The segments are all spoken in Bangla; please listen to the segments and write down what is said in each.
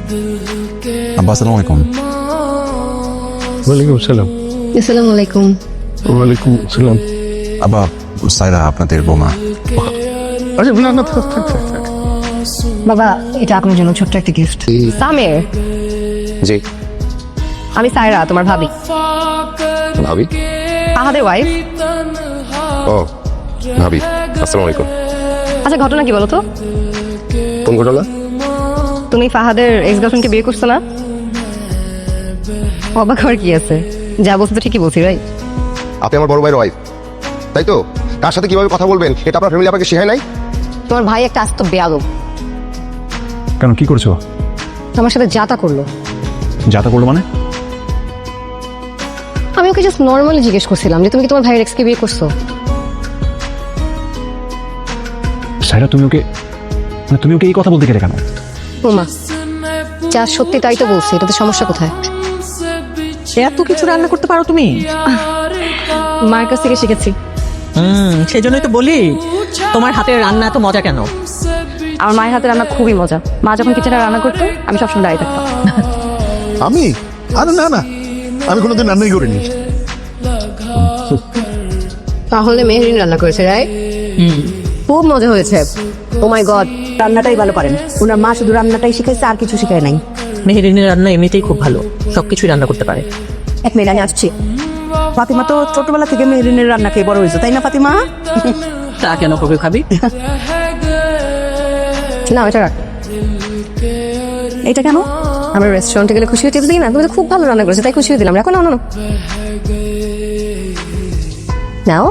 আব্বা আসসালামু আলাইকুম। ওয়ালাইকুম আসসালাম। আসসালামু আলাইকুম। ওয়ালাইকুম আসসালাম। আব্বা সাইরা আপনাদের বৌমা। আচ্ছা না না থাক থাক থাক থাক। বাবা এটা আপনার জন্য ছোট্ট একটা গিফট। সামির, জি আমি সায়রা, তোমার ভাবি, ভাবি। ফাহাদের ওয়াইফ। ও ভাবি, আসসালামু আলাইকুম। আচ্ছা ঘটনা কি বলো তো? কোন ঘটনা? তুমি ফাহাদের এক্স গার্লফ্রেন্ডকে বিয়ে করছো না? অবাক হওয়ার কি আছে? যা বলছো তো ঠিকই বলছি, রাইট? আপনি আমার বড় ভাইয়ের ওয়াইফ, তাই তো? কার সাথে কিভাবে কথা বলবেন এটা আপনার ফ্যামিলি আপনাকে শেখায় নাই? তোমার ভাই একটা আস্ত বেয়াদব, কেন কি করছো? আমার সাথে যাতা করলো। যাতা করলো মানে? আমি ওকে জাস্ট নর্মালি জিজ্ঞেস করছিলাম যে তুমি কি তোমার ভাইয়ের এক্সকে বিয়ে করছো? সাইরা তুমি ওকে এই কথা বলতে গেলে কেন? ওমা, যা সত্যি তাই তো বলছি, এটাতে সমস্যা কোথায়? এত কিছু রান্না করতে পারো তুমি? মায়ের কাছ থেকে শিখেছি। সেই জন্যই তো বলি তোমার হাতের রান্না এত মজা কেন? আমার মায়ের হাতে রান্না খুবই মজা। মা যখন কিচেনে রান্না করতো আমি সবসময় দাঁড়িয়ে থাকতাম। আমি আরে না না, আমি কোনোদিন রান্নাই করিনি। তাহলে মেহরিন রান্না করেছে, রাইট? খুব মজা হয়েছে। ও মাই গড, রান্নাটাই ভালো পারেন। ওনার মা শুধু রান্নাটাই শিখাইছে, আর কিছু শিখায় নাই। মেহেরিনের রান্না এমনিতেই খুব ভালো, সবকিছুই রান্না করতে পারে। এক মিনিট আমি আসছি। ফাতিমা তো ছোটবেলা থেকে মেহরিনের রান্না খেয়ে বড় হয়েছে, তাই না ফাতিমা? তা কেন করবে খাবি? না এটা রাখ। এটা কেন? আমরা রেস্টুরেন্টে গেলে খুশি হয়ে টিপস দিই না? তুমি তো খুব ভালো রান্না করেছো, তাই খুশি হয়ে দিলাম। রাখো না, নাও।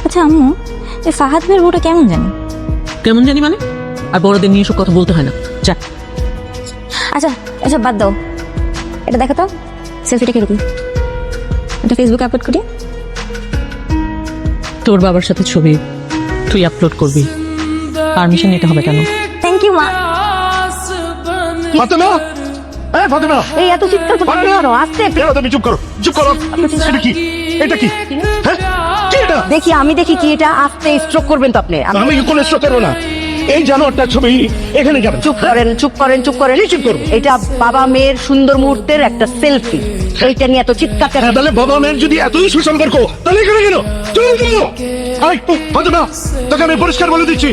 আচ্ছা আম্মু, এই ফাহাদ ভাইয়ের বউটা কেমন জানি? কেমন জানি মানে? আর বড়দের নিয়ে এসব কথা বলতে হয় না, যা। আচ্ছা আচ্ছা বাদ দাও, এটা দেখো তো সেলফিটা কিরকম। এটা ফেসবুকে আপলোড করি। তোর বাবার সাথে ছবি তুই আপলোড করবি, পারমিশন নিতে হবে কেন? থ্যাংক ইউ মা। ফাতেমা, এই ফাতেমা, এই এত চিৎকার করো, আস্তে। তুমি চুপ করো, চুপ করো। এটা কি? এটা কি? হ্যাঁ কি এটা? আমি দেখি কি এটা। আস্তে, স্ট্রোক করবেন তো আপনি। আমি কোনো স্ট্রোক করবো না। এই জানোয়ারটার ছবি এখানে কেন? চুপ করেন, চুপ করেন, চুপ করেন, চুপ করবো। এটা বাবা মেয়ের সুন্দর মুহূর্তের একটা সেলফি। এইটা নিয়ে এত চিৎকার হ্যাঁ, তাহলে বাবা মেয়ের যদি এতই সুসম্পর্ক, তাহলে এখানে কেন? চলে যাও। এই ফাতেমা, তোকে আমি পরিষ্কার বলে দিচ্ছি,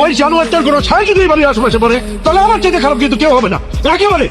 ওই জানোয়ারটার কোনো ছাই যদি এই বাড়ির আশেপাশে পড়ে, তাহলে আমার চাইতে খারাপ কিন্তু কেউ হবে না, একেবারে।